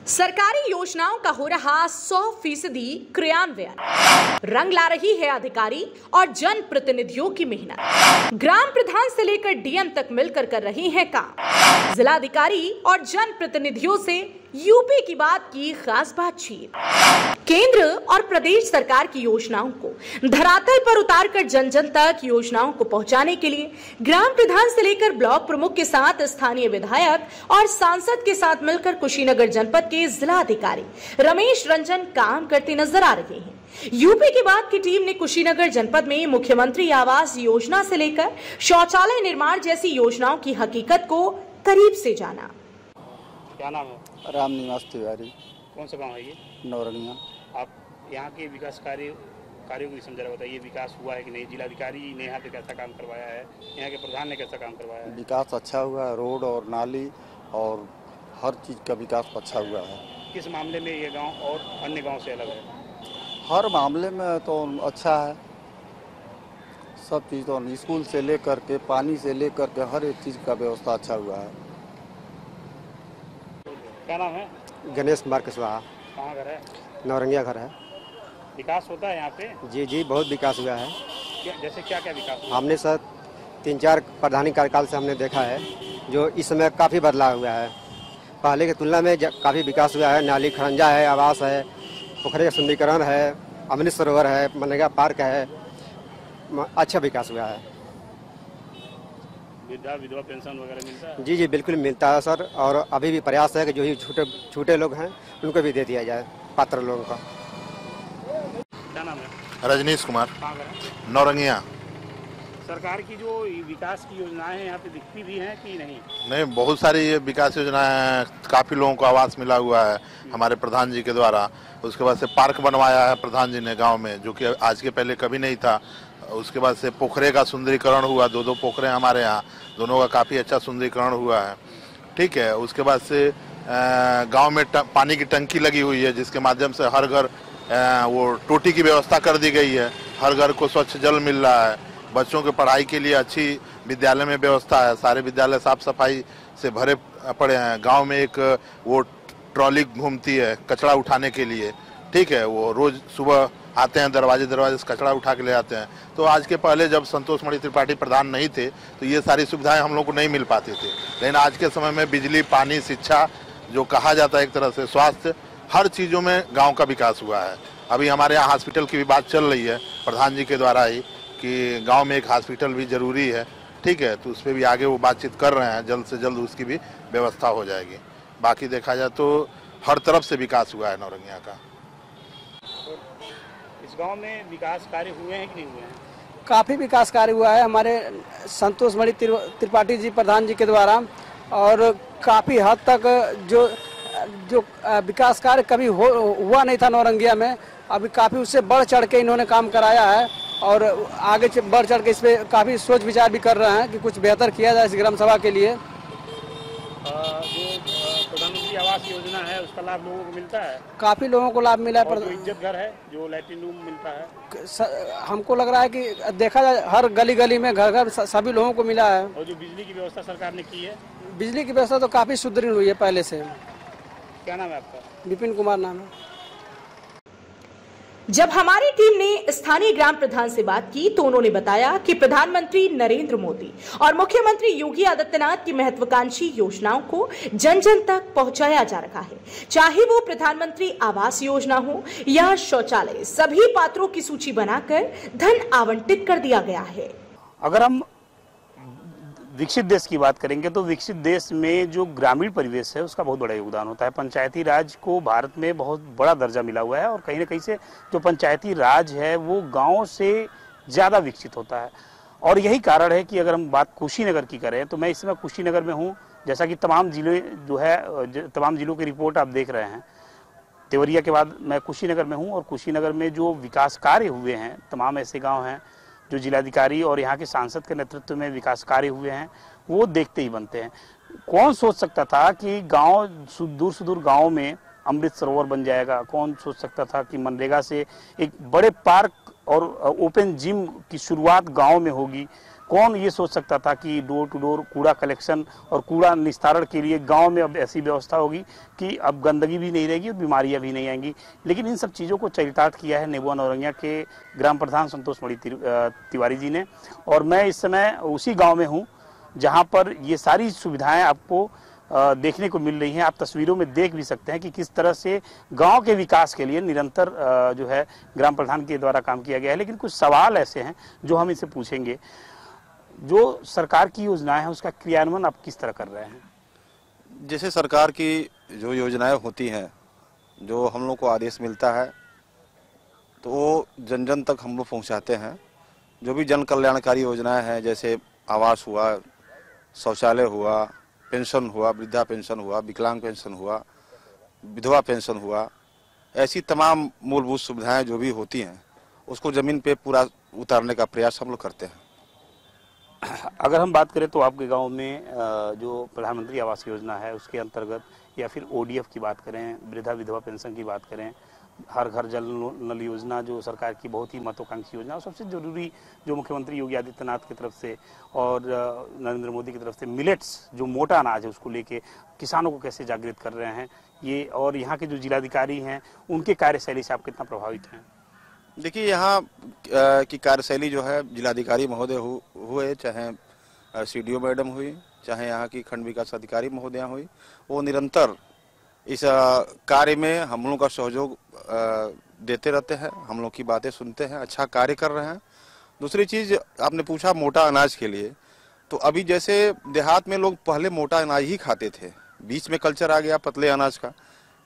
सरकारी योजनाओं का हो रहा 100% क्रियान्वयन, रंग ला रही है अधिकारी और जन प्रतिनिधियों की मेहनत। ग्राम प्रधान से लेकर डीएम तक मिलकर कर रही है काम। जिलाधिकारी और जन प्रतिनिधियों से यूपी की बात की खास बातचीत। केंद्र और प्रदेश सरकार की योजनाओं को धरातल पर उतारकर जन जन तक योजनाओं को पहुंचाने के लिए ग्राम प्रधान से लेकर ब्लॉक प्रमुख के साथ स्थानीय विधायक और सांसद के साथ मिलकर कुशीनगर जनपद के जिलाधिकारी रमेश रंजन काम करते नजर आ रहे हैं। यूपी की बात की टीम ने कुशीनगर जनपद में मुख्यमंत्री आवास योजना से लेकर शौचालय निर्माण जैसी योजनाओं की हकीकत को करीब से जाना। क्या नाम है? राम निवास तिवारी। कौन सा गांव है ये? नौरंगिया। आप यहाँ के विकास कार्यों की समझा बताइए, विकास हुआ है कि नहीं? जिलाधिकारी ने यहाँ पे कैसा काम करवाया है, यहाँ के प्रधान ने कैसा काम करवाया है? विकास अच्छा हुआ है, रोड और नाली और हर चीज़ का विकास अच्छा हुआ है। किस मामले में ये गांव और अन्य गांव से अलग है? हर मामले में तो अच्छा है, सब चीज़ तो स्कूल से लेकर के पानी से लेकर के हर एक चीज़ का व्यवस्था अच्छा हुआ है। क्या नाम है? गणेश कुमार कुशवाहा। कहाँ घर है? नौरंगिया घर है। विकास होता है यहाँ पे? जी बहुत विकास हुआ है। जैसे क्या क्या विकास हुआ? हमने सर 3-4 प्रधानी कार्यकाल से हमने देखा है जो इस समय काफ़ी बदलाव हुआ है। पहले की तुलना में काफ़ी विकास हुआ है। नाली खरंजा है, आवास है, पोखरे का सुंदरीकरण है, अमृत सरोवर है, मनरेगा पार्क है, अच्छा विकास हुआ है। विधवा पेंशन वगैरह मिलता है? जी बिल्कुल मिलता है सर, और अभी भी प्रयास है कि जो ही छोटे लोग हैं उनको भी दे दिया जाए, पात्र लोगों का। क्या नाम है? रजनीश कुमार। कहाँ घर है? नौरंगिया। सरकार की जो विकास की योजनाएं हैं यहाँ पे दिखती भी हैं कि नहीं? नहीं, बहुत सारी विकास योजनाएं हैं, काफ़ी लोगों को आवास मिला हुआ है हमारे प्रधान जी के द्वारा। उसके बाद से पार्क बनवाया है प्रधान जी ने गांव में, जो कि आज के पहले कभी नहीं था। उसके बाद से पोखरे का सुंदरीकरण हुआ, 2 पोखरे हमारे यहाँ, दोनों का काफ़ी अच्छा सुंदरीकरण हुआ है। ठीक है। उसके बाद से गांव में पानी की टंकी लगी हुई है, जिसके माध्यम से हर घर वो टोटी की व्यवस्था कर दी गई है। हर घर को स्वच्छ जल मिल रहा है। बच्चों के पढ़ाई के लिए अच्छी विद्यालय में व्यवस्था है। सारे विद्यालय साफ सफाई से भरे पड़े हैं। गांव में एक वो ट्रॉली घूमती है कचरा उठाने के लिए। ठीक है। वो रोज सुबह आते हैं, दरवाजे से कचरा उठा के ले आते हैं। तो आज के पहले जब संतोष मणि त्रिपाठी प्रधान नहीं थे तो ये सारी सुविधाएं हम लोग को नहीं मिल पाती थी। लेकिन आज के समय में बिजली, पानी, शिक्षा, जो कहा जाता है एक तरह से स्वास्थ्य, हर चीज़ों में गांव का विकास हुआ है। अभी हमारे यहाँ हॉस्पिटल की भी बात चल रही है प्रधान जी के द्वारा ही कि गांव में एक हॉस्पिटल भी जरूरी है। ठीक है। तो उस पर भी आगे वो बातचीत कर रहे हैं, जल्द से जल्द उसकी भी व्यवस्था हो जाएगी। बाकी देखा जाए तो हर तरफ से विकास हुआ है नौरंगिया का। इस गांव में विकास कार्य हुए हैं कि नहीं हुए हैं? काफ़ी विकास कार्य हुआ है हमारे संतोष मणि त्रिपाठी जी प्रधान जी के द्वारा, और काफ़ी हद तक जो विकास कार्य कभी हुआ नहीं था नौरंगिया में, अभी काफ़ी उससे बढ़ चढ़ के इन्होंने काम कराया है। और आगे बढ़ चढ़ के इस पर काफ़ी सोच विचार भी कर रहे हैं कि कुछ बेहतर किया जाए इस ग्राम सभा के लिए। जो प्रधानमंत्री आवास योजना है उसका लाभ लोगों को मिलता है? काफ़ी लोगों को लाभ मिला है। जो इज्जत घर है, जो लैट्रिन रूम मिलता है, हमको लग रहा है कि देखा जाए हर गली गली में घर सभी लोगों को मिला है। और जो बिजली की व्यवस्था सरकार ने की है? बिजली की व्यवस्था तो काफ़ी सुदृढ़ हुई है पहले से। क्या नाम है आपका? विपिन कुमार नाम है। जब हमारी टीम ने स्थानीय ग्राम प्रधान से बात की तो उन्होंने बताया कि प्रधानमंत्री नरेंद्र मोदी और मुख्यमंत्री योगी आदित्यनाथ की महत्वाकांक्षी योजनाओं को जन जन तक पहुंचाया जा रहा है। चाहे वो प्रधानमंत्री आवास योजना हो या शौचालय, सभी पात्रों की सूची बनाकर धन आवंटित कर दिया गया है। अगर हम विकसित देश की बात करेंगे तो विकसित देश में जो ग्रामीण परिवेश है उसका बहुत बड़ा योगदान होता है। पंचायती राज को भारत में बहुत बड़ा दर्जा मिला हुआ है, और कहीं ना कहीं से जो पंचायती राज है वो गांव से ज़्यादा विकसित होता है। और यही कारण है कि अगर हम बात कुशीनगर की करें तो मैं इस समय कुशीनगर में हूँ। जैसा कि तमाम जिलों की रिपोर्ट आप देख रहे हैं, देवरिया के बाद मैं कुशीनगर में हूँ। और कुशीनगर में जो विकास कार्य हुए हैं, तमाम ऐसे गाँव हैं जो जिलाधिकारी और यहाँ के सांसद के नेतृत्व में विकास कार्य हुए हैं, वो देखते ही बनते हैं। कौन सोच सकता था कि गांव, दूर सुदूर गांव में अमृत सरोवर बन जाएगा? कौन सोच सकता था कि मनरेगा से एक बड़े पार्क और ओपन जिम की शुरुआत गांव में होगी? कौन ये सोच सकता था कि डोर टू डोर कूड़ा कलेक्शन और कूड़ा निस्तारण के लिए गांव में अब ऐसी व्यवस्था होगी कि अब गंदगी भी नहीं रहेगी और बीमारियां भी नहीं आएंगी। लेकिन इन सब चीज़ों को चरितार्थ किया है नेबुआ नौरंगिया के ग्राम प्रधान संतोष मणि तिवारी जी ने। और मैं इस समय उसी गाँव में हूँ जहाँ पर ये सारी सुविधाएँ आपको देखने को मिल रही हैं। आप तस्वीरों में देख भी सकते हैं कि किस तरह से गांव के विकास के लिए निरंतर जो है ग्राम प्रधान के द्वारा काम किया गया है। लेकिन कुछ सवाल ऐसे हैं जो हम इनसे पूछेंगे। जो सरकार की योजनाएं हैं उसका क्रियान्वयन आप किस तरह कर रहे हैं? जैसे सरकार की जो योजनाएं होती हैं, जो हम लोग को आदेश मिलता है तो वो जन जन तक हम लोग पहुँचाते हैं। जो भी जन कल्याणकारी योजनाएं हैं, जैसे आवास हुआ, शौचालय हुआ, पेंशन हुआ, वृद्धा पेंशन हुआ, विकलांग पेंशन हुआ, विधवा पेंशन हुआ, ऐसी तमाम मूलभूत सुविधाएं जो भी होती हैं उसको ज़मीन पे पूरा उतारने का प्रयास हम लोग करते हैं। अगर हम बात करें तो आपके गांव में जो प्रधानमंत्री आवास योजना है उसके अंतर्गत, या फिर ODF की बात करें, वृद्धा विधवा पेंशन की बात करें, हर घर जल नल योजना जो सरकार की बहुत ही महत्वाकांक्षी योजना, और सबसे जरूरी जो मुख्यमंत्री योगी आदित्यनाथ की तरफ से और नरेंद्र मोदी की तरफ से मिलेट्स जो मोटा अनाज है उसको लेके किसानों को कैसे जागृत कर रहे हैं ये, और यहाँ के जो जिलाधिकारी हैं उनके कार्यशैली से आप कितना प्रभावित हैं? देखिए, यहाँ की कार्यशैली जो है, जिलाधिकारी महोदय हुए, चाहे CDO मैडम हुई, चाहे यहाँ की खंड विकास अधिकारी महोदया हुई, वो निरंतर इस कार्य में हम लोगों का सहयोग देते रहते हैं, हम लोग की बातें सुनते हैं, अच्छा कार्य कर रहे हैं। दूसरी चीज़ आपने पूछा मोटा अनाज के लिए, तो अभी जैसे देहात में लोग पहले मोटा अनाज ही खाते थे, बीच में कल्चर आ गया पतले अनाज का,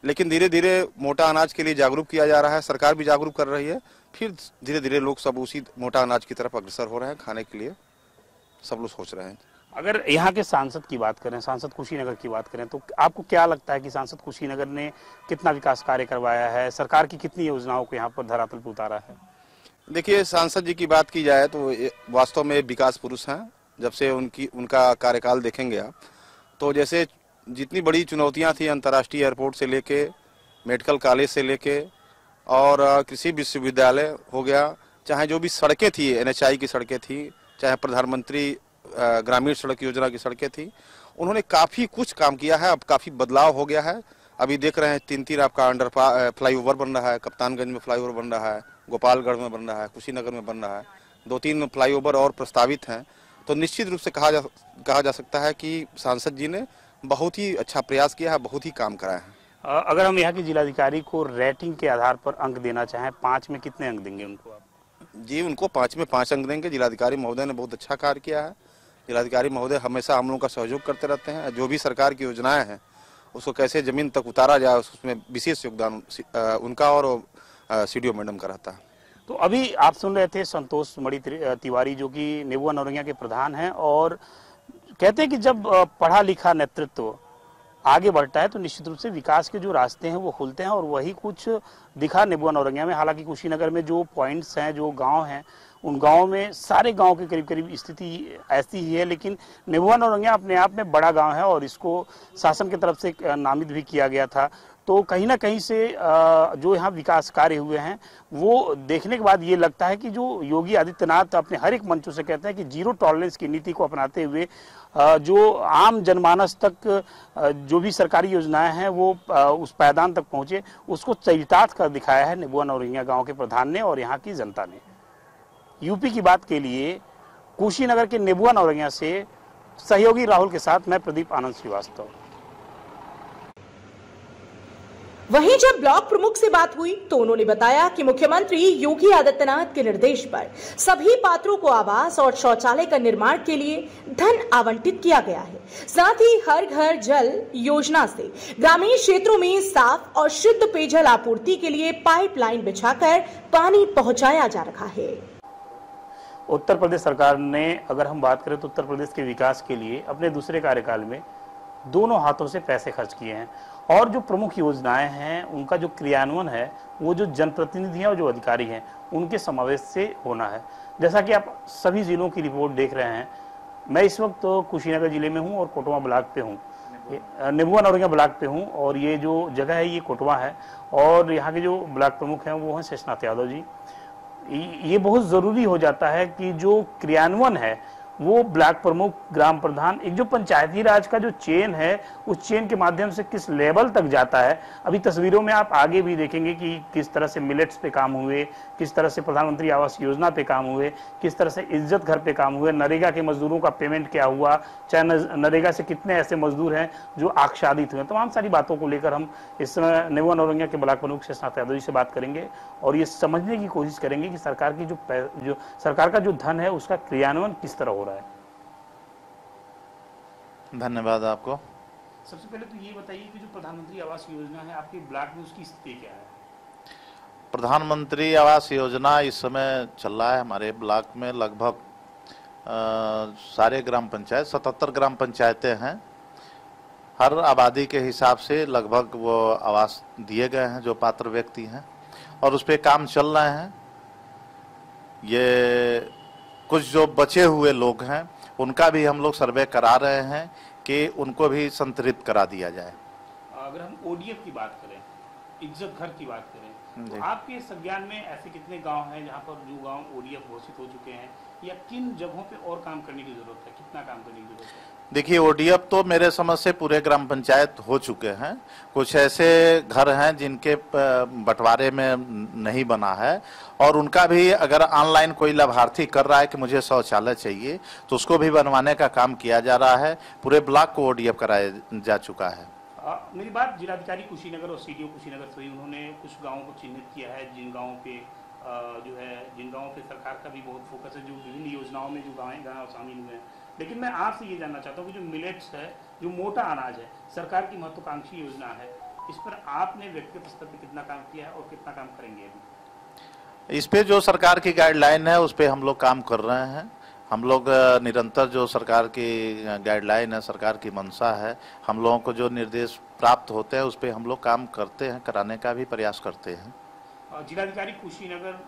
लेकिन धीरे धीरे मोटा अनाज के लिए जागरूक किया जा रहा है, सरकार भी जागरूक कर रही है, फिर धीरे धीरे लोग सब उसी मोटा अनाज की तरफ अग्रसर हो रहे हैं, खाने के लिए सब लोग सोच रहे हैं। अगर यहाँ के सांसद की बात करें, सांसद कुशीनगर की बात करें, तो आपको क्या लगता है कि सांसद कुशीनगर ने कितना विकास कार्य करवाया है, सरकार की कितनी योजनाओं को यहाँ पर धरातल पर उतारा है? देखिए, सांसद जी की बात की जाए तो वास्तव में विकास पुरुष हैं। जब से उनका कार्यकाल देखेंगे आप, तो जैसे जितनी बड़ी चुनौतियाँ थी, अंतर्राष्ट्रीय एयरपोर्ट से लेके, मेडिकल कॉलेज से लेके और कृषि विश्वविद्यालय हो गया, चाहे जो भी सड़कें थी, NHI की सड़कें थी, चाहे प्रधानमंत्री ग्रामीण सड़क योजना की सड़कें थी, उन्होंने काफ़ी कुछ काम किया है। अब काफ़ी बदलाव हो गया है। अभी देख रहे हैं 3 आपका फ्लाईओवर बन रहा है, कप्तानगंज में फ्लाईओवर बन रहा है, गोपालगढ़ में बन रहा है, कुशीनगर में बन रहा है, 2-3 फ्लाईओवर और प्रस्तावित हैं। तो निश्चित रूप से कहा जा सकता है कि सांसद जी ने बहुत ही अच्छा प्रयास किया है, बहुत ही काम कराया है। अगर हम यहाँ के जिलाधिकारी को रेटिंग के आधार पर अंक देना चाहें, 5 में कितने अंक देंगे उनको आप? जी, उनको 5 में 5 अंक देंगे। जिलाधिकारी महोदय ने बहुत अच्छा कार्य किया है। जिलाधिकारी महोदय हमेशा हम लोगों का सहयोग करते रहते हैं। जो भी सरकार की योजनाएं हैं उसको कैसे जमीन तक उतारा जाए, उसमें विशेष योगदान उनका और CDO मैडम का रहता है। तो अभी आप सुन रहे थे संतोष मणि तिवारी, जो कि नेबुआ नौरंगिया के प्रधान हैं, और कहते हैं कि जब पढ़ा लिखा नेतृत्व आगे बढ़ता है तो निश्चित रूप से विकास के जो रास्ते हैं वो खुलते हैं, और वही कुछ दिखा नेबुआ नौरंगिया में। हालांकि कुशीनगर में जो पॉइंट्स हैं, जो गांव हैं, उन गांव में सारे गांव के करीब करीब स्थिति ऐसी ही है, लेकिन नेबुआ नौरंगिया अपने आप में बड़ा गांव है और इसको शासन की तरफ से नामित भी किया गया था। तो कहीं ना कहीं से जो यहाँ विकास कार्य हुए हैं वो देखने के बाद ये लगता है कि जो योगी आदित्यनाथ अपने हर एक मंचों से कहते हैं कि 0 टॉलरेंस की नीति को अपनाते हुए जो आम जनमानस तक जो भी सरकारी योजनाएं हैं वो उस पायदान तक पहुंचे, उसको चरितार्थ कर दिखाया है नेबुआ नौरंगिया गांव के प्रधान ने और यहाँ की जनता ने। यूपी की बात के लिए कुशीनगर के नेबुआ नौरंगिया से सहयोगी राहुल के साथ मैं प्रदीप आनंद श्रीवास्तव। वहीं जब ब्लॉक प्रमुख से बात हुई तो उन्होंने बताया कि मुख्यमंत्री योगी आदित्यनाथ के निर्देश पर सभी पात्रों को आवास और शौचालय का निर्माण के लिए धन आवंटित किया गया है। साथ ही हर घर जल योजना से ग्रामीण क्षेत्रों में साफ और शुद्ध पेयजल आपूर्ति के लिए पाइपलाइन बिछाकर पानी पहुंचाया जा रहा है। उत्तर प्रदेश सरकार ने, अगर हम बात करें तो उत्तर प्रदेश के विकास के लिए अपने दूसरे कार्यकाल में दोनों हाथों से पैसे खर्च किए हैं, और जो प्रमुख योजनाएं हैं उनका जो क्रियान्वयन है वो जो जनप्रतिनिधि हैं और जो अधिकारी हैं उनके समावेश से होना है। जैसा कि आप सभी जिलों की रिपोर्ट देख रहे हैं, मैं इस वक्त तो कुशीनगर जिले में हूं और कोटवा ब्लॉक पे हूं, नेबुआ नौरंगिया ब्लॉक पे हूं, और ये जो जगह है ये कोटवा है, और यहाँ के जो ब्लॉक प्रमुख हैं वो हैं शेषनाथ यादव जी। ये बहुत ज़रूरी हो जाता है कि जो क्रियान्वयन है वो ब्लॉक प्रमुख, ग्राम प्रधान, एक जो पंचायती राज का जो चेन है उस चेन के माध्यम से किस लेवल तक जाता है। अभी तस्वीरों में आप आगे भी देखेंगे कि किस तरह से मिलेट्स पे काम हुए, किस तरह से प्रधानमंत्री आवास योजना पे काम हुए, किस तरह से इज्जत घर पे काम हुए, नरेगा के मजदूरों का पेमेंट क्या हुआ, चाहे नरेगा से कितने ऐसे मजदूर हैं जो आच्छादित हुए। तमाम सारी बातों को लेकर हम इस समय नेवा नौरंगिया के ब्लॉक प्रमुख शेषनाथ यादव जी से बात करेंगे और ये समझने की कोशिश करेंगे कि सरकार की जो सरकार का जो धन है उसका क्रियान्वयन किस तरह हो रहा है। धन्यवाद आपको। सबसे पहले तो ये बताइए कि जो प्रधानमंत्री आवास योजना है आपके ब्लॉक में उसकी स्थिति क्या है? प्रधानमंत्री आवास योजना इस समय चल रहा है हमारे ब्लॉक में। लगभग सारे ग्राम पंचायत 77 ग्राम पंचायतें हैं। हर आबादी के हिसाब से लगभग वो आवास दिए गए हैं जो पात्र व्यक्ति हैं और उस पर काम चल रहे हैं। ये कुछ जो बचे हुए लोग हैं उनका भी हम लोग सर्वे करा रहे हैं कि उनको भी संतरित करा दिया जाए। अगर हम ओडीएफ की बात करें, इज्जत घर की बात करें, तो आपके संज्ञान में ऐसे कितने गांव हैं जहां पर जो गांव ओडीएफ घोषित हो चुके हैं या किन जगहों पे और काम करने की जरूरत है, कितना काम करने की जरूरत है? देखिए, ओडीएफ तो मेरे समझ से पूरे ग्राम पंचायत हो चुके हैं। कुछ ऐसे घर हैं जिनके बंटवारे में नहीं बना है और उनका भी अगर ऑनलाइन कोई लाभार्थी कर रहा है कि मुझे शौचालय चाहिए तो उसको भी बनवाने का काम किया जा रहा है। पूरे ब्लॉक को ओडीएफ कराया जा चुका है। मेरी बात जिलाधिकारी कुशीनगर और सीडीओ कुशीनगर से, उन्होंने कुछ गाँवों को चिन्हित किया है जिन गाँवों पे जिन गाँवों पे सरकार का भी बहुत फोकस है, जो विभिन्न योजनाओं में जो गाँव शामिल हुए हैं। लेकिन मैं आपसे ये जानना चाहता हूँ कि जो मिलेट्स है, जो मोटा अनाज है, सरकार की महत्वाकांक्षी योजना है, इस पर आपने व्यक्तिगत स्तर पर कितना काम किया है और कितना काम करेंगे अभी? इस पे जो सरकार की गाइडलाइन है उस पे हम लोग काम कर रहे हैं। हम लोग निरंतर जो सरकार की गाइडलाइन है, सरकार की मंशा है, हम लोगों को जो निर्देश प्राप्त होते हैं उस पे हम लोग काम करते हैं, कराने का भी प्रयास करते हैं। जिलाधिकारी कुशीनगर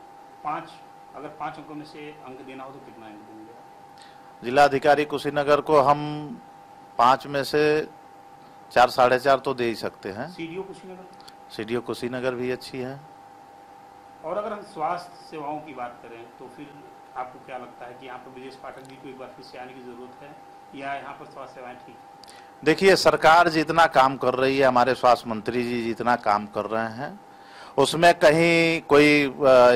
अगर 5 अंकों में से अंक देना हो तो कितना अंक देंगे? जिलाधिकारी कुशीनगर को हम 5 में से 4, 4.5 तो दे ही सकते हैं। सीडीओ कुशीनगर भी अच्छी है। और अगर हम स्वास्थ्य सेवाओं की बात करें तो फिर आपको क्या लगता है कि यहाँ पर ब्रजेश पाठक जी को एक बार फिर से आने की जरूरत है या यहाँ पर स्वास्थ्य सेवाएं ठीक है? देखिए, सरकार जितना काम कर रही है, हमारे स्वास्थ्य मंत्री जी जितना काम कर रहे हैं उसमें कहीं कोई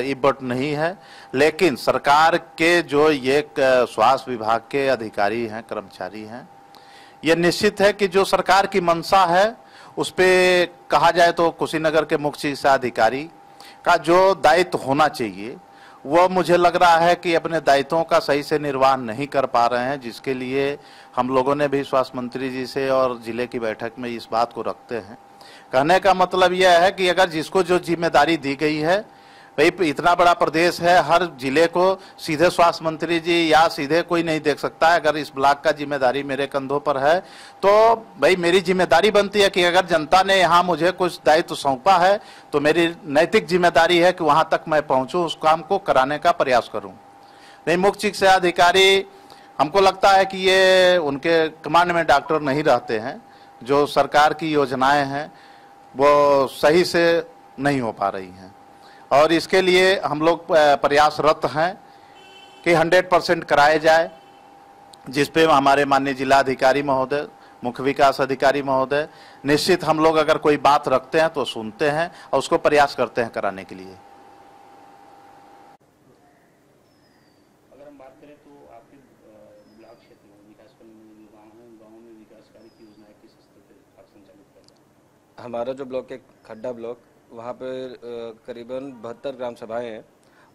इब्बट नहीं है। लेकिन सरकार के जो ये स्वास्थ्य विभाग के अधिकारी हैं, कर्मचारी हैं, ये निश्चित है कि जो सरकार की मंशा है उस पे कहा जाए तो कुशीनगर के मुख्य चिकित्सा अधिकारी का जो दायित्व होना चाहिए वो मुझे लग रहा है कि अपने दायित्वों का सही से निर्वाह नहीं कर पा रहे हैं, जिसके लिए हम लोगों ने भी स्वास्थ्य मंत्री जी से और जिले की बैठक में इस बात को रखते हैं। कहने का मतलब यह है कि अगर जिसको जो जिम्मेदारी दी गई है, भाई इतना बड़ा प्रदेश है, हर जिले को सीधे स्वास्थ्य मंत्री जी या सीधे कोई नहीं देख सकता है। अगर इस ब्लॉक का जिम्मेदारी मेरे कंधों पर है तो भाई मेरी जिम्मेदारी बनती है कि अगर जनता ने यहाँ मुझे कुछ दायित्व सौंपा है तो मेरी नैतिक जिम्मेदारी है कि वहाँ तक मैं पहुँचूँ, उस काम को कराने का प्रयास करूँ। नहीं, मुख्य चिकित्सा अधिकारी हमको लगता है कि ये उनके कमांड में डॉक्टर नहीं रहते हैं। जो सरकार की योजनाएं हैं वो सही से नहीं हो पा रही हैं और इसके लिए हम लोग प्रयासरत हैं कि 100% कराए जाए, जिस पे हमारे माननीय जिलाधिकारी महोदय, मुख्य विकास अधिकारी महोदय निश्चित हम लोग अगर कोई बात रखते हैं तो सुनते हैं और उसको प्रयास करते हैं कराने के लिए। अगर हम बात करें तो आपके ब्लॉक क्षेत्र में विकासखंड में जो गाँव में विकास कार्य की योजनाएं किस स्तर पर आप संचालित कर रहे हैं? हमारा जो ब्लॉक है खड्डा ब्लॉक, वहाँ पर करीबन 72 ग्राम सभाएं हैं।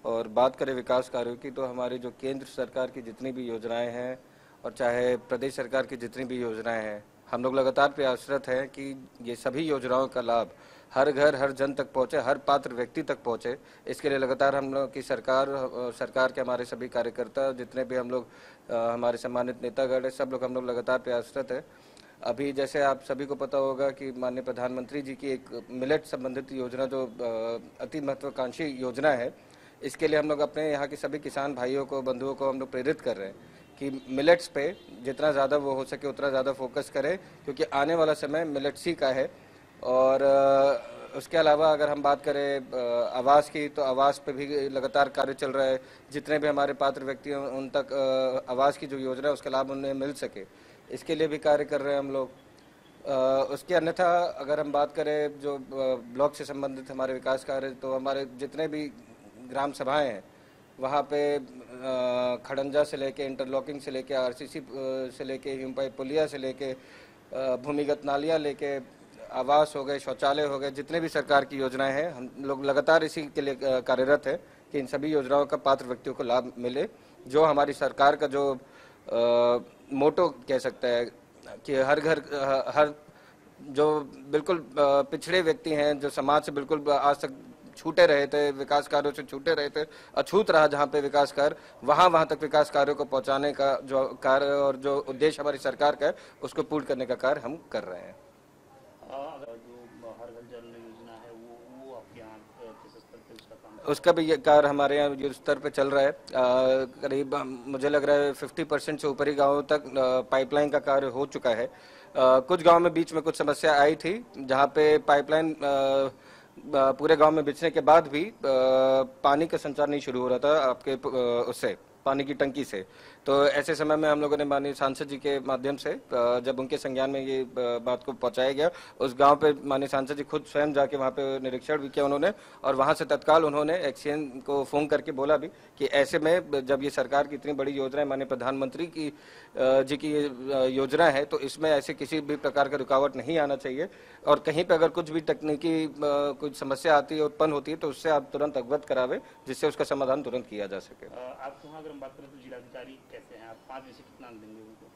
और बात करें विकास कार्यों की तो हमारी जो केंद्र सरकार की जितनी भी योजनाएं हैं और चाहे प्रदेश सरकार की जितनी भी योजनाएं हैं, हम लोग लगातार प्रयासरत हैं कि ये सभी योजनाओं का लाभ हर घर हर जन तक पहुँचे, हर पात्र व्यक्ति तक पहुँचे। इसके लिए लगातार हम लोग की सरकार के हमारे सभी कार्यकर्ता, जितने भी हम लोग हमारे सम्मानित नेतागण हैं, सब लोग हम लोग लगातार प्रयासरत है। अभी जैसे आप सभी को पता होगा कि माननीय प्रधानमंत्री जी की एक मिलेट संबंधित योजना जो अति महत्वाकांक्षी योजना है, इसके लिए हम लोग अपने यहाँ के सभी किसान भाइयों को, बंधुओं को हम लोग प्रेरित कर रहे हैं कि मिलेट्स पे जितना ज़्यादा वो हो सके उतना ज़्यादा फोकस करें, क्योंकि आने वाला समय मिलेट्स ही का है। और उसके अलावा अगर हम बात करें आवास की, तो आवास पे भी लगातार कार्य चल रहा है। जितने भी हमारे पात्र व्यक्ति हैं उन तक आवास की जो योजना है उसका लाभ उन्हें मिल सके, इसके लिए भी कार्य कर रहे हैं हम लोग। उसके अन्यथा अगर हम बात करें जो ब्लॉक से संबंधित हमारे विकास कार्य, तो हमारे जितने भी ग्राम सभाएं हैं वहाँ पे खड़ंजा से लेके इंटरलॉकिंग से लेके आरसीसी से लेके हिमपाई पुलिया से लेके भूमिगत नालियाँ लेके आवास हो गए, शौचालय हो गए, जितने भी सरकार की योजनाएं हैं हम लोग लगातार इसी के लिए कार्यरत है कि इन सभी योजनाओं का पात्र व्यक्तियों को लाभ मिले। जो हमारी सरकार का जो मोटो कह सकता है कि हर घर हर जो बिल्कुल पिछड़े व्यक्ति हैं, जो समाज से बिल्कुल आज तक छूटे रहे थे, विकास कार्यों से छूटे रहे थे, अछूत रहा जहाँ पे विकास कार्य, वहाँ तक विकास कार्यों को पहुँचाने का जो कार्य और जो उद्देश्य हमारी सरकार का है उसको पूर्ण करने का कार्य हम कर रहे हैं। उसका भी ये कार्य हमारे यहाँ युद्ध स्तर पे चल रहा है। करीब मुझे लग रहा है 50% से ऊपरी गांवों तक पाइपलाइन का कार्य हो चुका है। कुछ गांव में बीच में कुछ समस्या आई थी जहां पे पाइपलाइन पूरे गांव में बिछने के बाद भी पानी का संचार नहीं शुरू हो रहा था आपके उससे पानी की टंकी से। तो ऐसे समय में हम लोगों ने माननीय सांसद जी के माध्यम से जब उनके संज्ञान में ये बात को पहुंचाया गया, उस गांव पे माननीय सांसद जी खुद स्वयं जाके वहां पे निरीक्षण भी किया उन्होंने, और वहां से तत्काल उन्होंने एक्सीएन को फोन करके बोला भी कि ऐसे में जब ये सरकार की इतनी बड़ी योजना है, माननीय प्रधानमंत्री की जी की योजना है, तो इसमें ऐसे किसी भी प्रकार का रुकावट नहीं आना चाहिए, और कहीं पर अगर कुछ भी तकनीकी कुछ समस्या आती है, उत्पन्न होती है, तो उससे आप तुरंत अवगत करावे जिससे उसका समाधान तुरंत किया जा सके। आपको अगर हम बात करें तो जिलाधिकारी कैसे हैं आप? 5 में से कितना अंक देंगे उनको?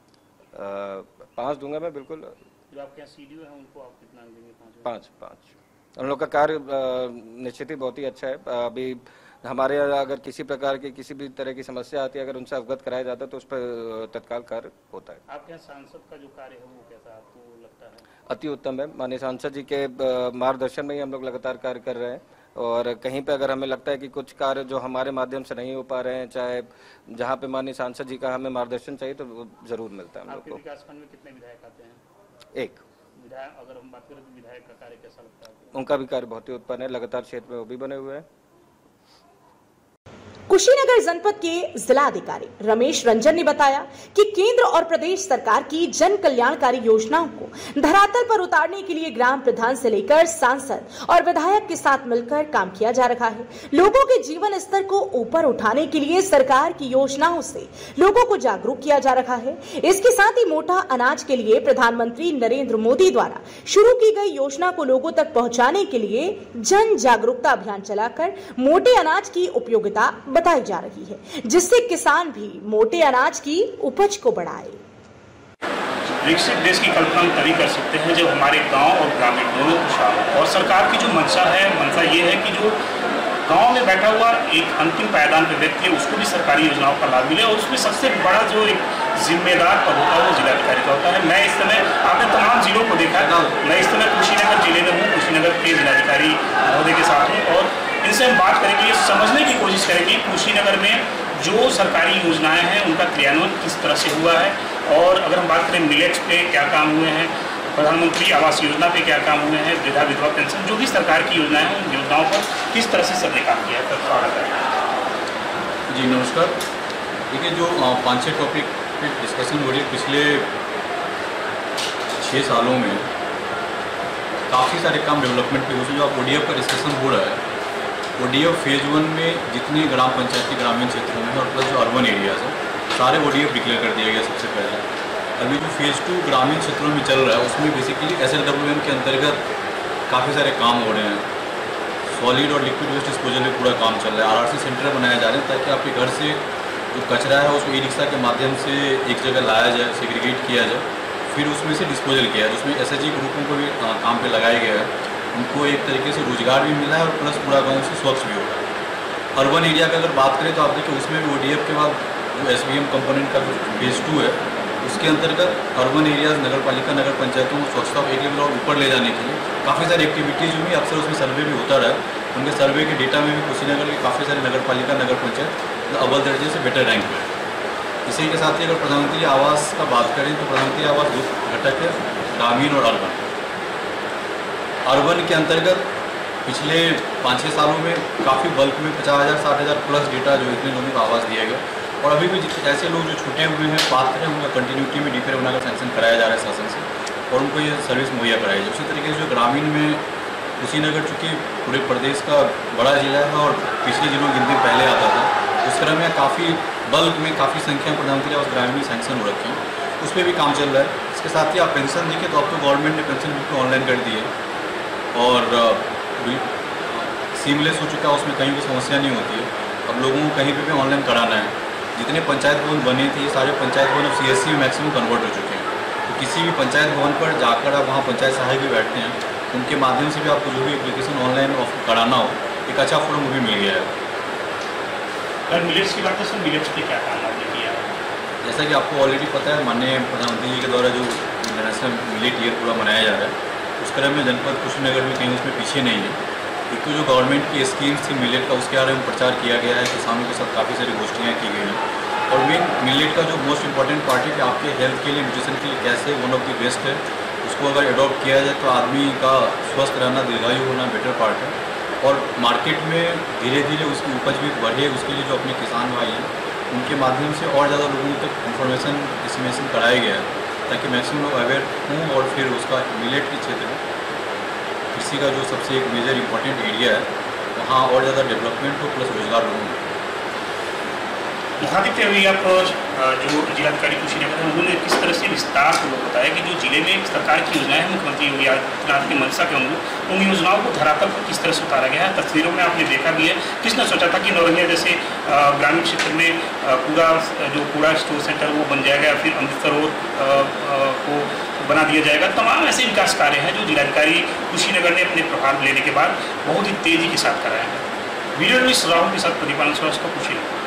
5 दूंगा मैं बिल्कुल। जो आपके यहाँ सीडीओ है उनको आप कितना अंक देंगे? 5। उन लोग का कार्य निश्चित ही बहुत ही अच्छा है। अभी हमारे यहाँ अगर किसी प्रकार की किसी भी तरह की समस्या आती है, अगर उनसे अवगत कराया जाता है तो उस पर तत्काल कार्य होता है। आपके यहाँ सांसद का जो कार्य है वो कैसा आपको लगता है? अति उत्तम है। माननीय सांसद जी के मार्गदर्शन में ही हम लोग लगातार कार्य कर रहे हैं, और कहीं पे अगर हमें लगता है कि कुछ कार्य जो हमारे माध्यम से नहीं हो पा रहे हैं, चाहे जहाँ पे माननीय सांसद जी का हमें मार्गदर्शन चाहिए, तो वो जरूर मिलता है हम लोग को। विकास खंड में कितने विधायक आते हैं? 1 विधायक। अगर हम बात करें तो विधायक का कार्य कैसा लगता है? उनका भी कार्य बहुत ही उत्पन्न है, लगातार क्षेत्र में वो भी बने हुए हैं। कुशीनगर जनपद के जिलाधिकारी रमेश रंजन ने बताया कि केंद्र और प्रदेश सरकार की जन कल्याणकारी योजनाओं को धरातल पर उतारने के लिए ग्राम प्रधान से लेकर सांसद और विधायक के साथ मिलकर काम किया जा रहा है। लोगों के जीवन स्तर को ऊपर उठाने के लिए सरकार की योजनाओं से लोगों को जागरूक किया जा रहा है। इसके साथ ही मोटा अनाज के लिए प्रधानमंत्री नरेंद्र मोदी द्वारा शुरू की गई योजना को लोगों तक पहुँचाने के लिए जन जागरूकता अभियान चलाकर मोटे अनाज की उपयोगिता बताई जा रही है, जिससे किसान भी मोटे अनाज की उपज को बढ़ाए। विकसित देश की कल्पना हम तभी कर सकते हैं जब हमारे गांव और ग्रामीण दोनों खुशहाल हो। और सरकार की जो मंशा ये है कि जो गांव में बैठा हुआ एक अंतिम पायदान पे व्यक्ति है उसको भी सरकारी योजनाओं का लाभ मिले, और उसमें सबसे बड़ा जो एक जिम्मेदार पद होता है वो जिलाधिकारी का होता है। मैं इस समय आपने तमाम जिलों को देखा है, मैं इस समय कुशीनगर जिले में हूँ, कुशीनगर के जिलाधिकारी महोदय के साथ हूँ, और इनसे हम बात करेंगे, समझने की कोशिश करेंगे कुशीनगर में जो सरकारी योजनाएं हैं उनका क्रियान्वयन किस तरह से हुआ है, और अगर हम बात करें मिलेट्स पे क्या काम हुए हैं, प्रधानमंत्री आवास योजना पे क्या काम हुए हैं, वृद्धा विधवा पेंशन, जो भी सरकार की योजनाएं हैं उन योजनाओं पर किस तरह से सबने काम किया है। स्वागत है जी, नमस्कार। देखिए, जो 5-6 टॉपिक पे डिस्कशन हो रही है, पिछले 6 सालों में काफ़ी सारे काम डेवलपमेंट के जो आप ODF का डिस्कशन हो रहा है, ODF फेज़ 1 में जितने ग्राम पंचायती ग्रामीण क्षेत्रों में और प्लस जो अर्बन एरियाज है सारे ODF डिक्लेयर कर दिया गया सबसे पहले। अभी जो फेज़ 2 ग्रामीण क्षेत्रों में चल रहा है उसमें बेसिकली SLWM के अंतर्गत काफ़ी सारे काम हो रहे हैं। सॉलिड और लिक्विड वेस्ट डिस्पोजल में पूरा काम चल रहा है। RRC सेंटर बनाया जा रहे हैं ताकि आपके घर से जो कचरा है उसको ई-रिक्शा के माध्यम से एक जगह लाया जाए, सेग्रीगेट किया जाए, फिर उसमें से डिस्पोजल किया जाए। उसमें SHG ग्रुपों को भी काम पे लगाया गया है, उनको एक तरीके से रोजगार भी मिला है और प्लस पूरा गाँव से स्वच्छ भी होगा। अर्बन एरिया की अगर बात करें तो आप देखिए उसमें भी ODF के बाद जो SBM कंपोनेंट का जो फेज़ 2 है उसके अंतर्गत अर्बन एरियाज, नगर पालिका, नगर पंचायतों को स्वच्छता को एक लेवल और ऊपर ले जाने के लिए काफ़ी सारी एक्टिविटीज़ हुई। अक्सर उसमें सर्वे भी होता रहा, उनके सर्वे के डेटा में भी कुशीनगर के काफ़ी सारे नगर पालिका, नगर पंचायत अव्वल दर्जे से बेटर रैंक पे। इसी के साथ ही अगर प्रधानमंत्री आवास का बात करें तो प्रधानमंत्री आवास 2 घटक है, ग्रामीण और अर्बन। अर्बन के अंतर्गत पिछले 5-6 सालों में काफ़ी बल्क में 50,000 60,000 प्लस डेटा जो इतने लोगों को आवाज़ दिया गया, और अभी भी ऐसे लोग जो छूटे हुए हैं पात्र हैं उनका कंटिन्यूटी में डीपीआर बनाकर सैंक्शन कराया जा रहा है शासन से, और उनको ये सर्विस मुहैया कराई जाए। उसी तरीके से जो ग्रामीण में कुशीनगर चूँकि पूरे प्रदेश का बड़ा जिला है और पिछले जिलों की गिनती पहले आता था, उस क्रम में काफ़ी बल्क में काफ़ी संख्या में प्रधानमंत्री आवास ग्रामीण सैंक्शन हो रखे हैं, उस पर भी काम चल रहा है। इसके साथ ही आप पेंशन देखें तो अब तो गवर्नमेंट ने पेंशन बिल्कुल ऑनलाइन कर दी है और सीमलेस हो चुका है, उसमें कहीं भी समस्या नहीं होती है। अब लोगों को कहीं पे भी ऑनलाइन कराना है। जितने पंचायत भवन बने थे ये सारे पंचायत भवन अब CSC में मैक्सिमम कन्वर्ट हो चुके हैं, तो किसी भी पंचायत भवन पर जाकर आप वहाँ पंचायत सहायक भी बैठते हैं, उनके माध्यम से भी आपको जो भी एप्लीकेशन ऑनलाइन कराना हो एक अच्छा फोरम भी मिल गया है। अगर मिलेट्स की बात है सर, मिलेट्स पे क्या काम आपने किया? जैसा कि आपको ऑलरेडी पता है, माननीय प्रधानमंत्री जी के द्वारा जो इंटरनेशनल मिलेट ईयर पूरा मनाया जा रहा है, उस क्रम में जनपद कुशीनगर में कहीं उसमें पीछे नहीं है। एक तो जो गवर्नमेंट की स्कीम्स थी मिलेट का, उसके बारे में प्रचार किया गया है, किसानों के साथ काफ़ी सारी गोष्ठियाँ की गई हैं, और मेन मिलेट का जो मोस्ट इंपॉर्टेंट पार्ट है कि आपके हेल्थ के लिए, न्यूट्रिशन के लिए कैसे वन ऑफ द बेस्ट है, उसको अगर अडॉप्ट किया जाए तो आदमी का स्वस्थ रहना, दीर्घायु होना बेटर पार्ट है, और मार्केट में धीरे धीरे उसकी उपज भी बढ़े, उसके लिए जो अपने किसान भाई हैं उनके माध्यम से और ज़्यादा लोगों तक इन्फॉर्मेशन डिसमिनेशन कराया गया है, ताकि मैक्सिमम लोग अवेयर हों, और फिर उसका मिलेट के क्षेत्र में कृषि का जो सबसे एक मेजर इम्पोर्टेंट एरिया है वहाँ और ज़्यादा डेवलपमेंट हो, प्लस रोजगार लोगों में। यहाँ देखते हुए आप जो जिलाधिकारी कुशीनगर हैं उन्होंने किस तरह से विस्तार से लोग बताया कि जो जिले में सरकार की योजनाएं हैं, मुख्यमंत्री योगी आदित्यनाथ की मंशा के अनुरूप उन योजनाओं को धरातल पर किस तरह से उतारा गया है। तस्वीरों में आपने देखा भी है, किसने सोचा था कि नौरंगिया जैसे ग्रामीण क्षेत्र में पूरा जो कूड़ा स्टोर सेंटर वो बन जाएगा, फिर अमृत सरोवर को बना दिया जाएगा। तमाम ऐसे विकास कार्य हैं जो जिलाधिकारी कुशीनगर ने अपने प्रभार लेने के बाद बहुत ही तेजी के साथ कराया है। वीडियो जर्नलिस्ट राहुल के साथ प्रदीपान श्रीवास्तव, कुशीनगर।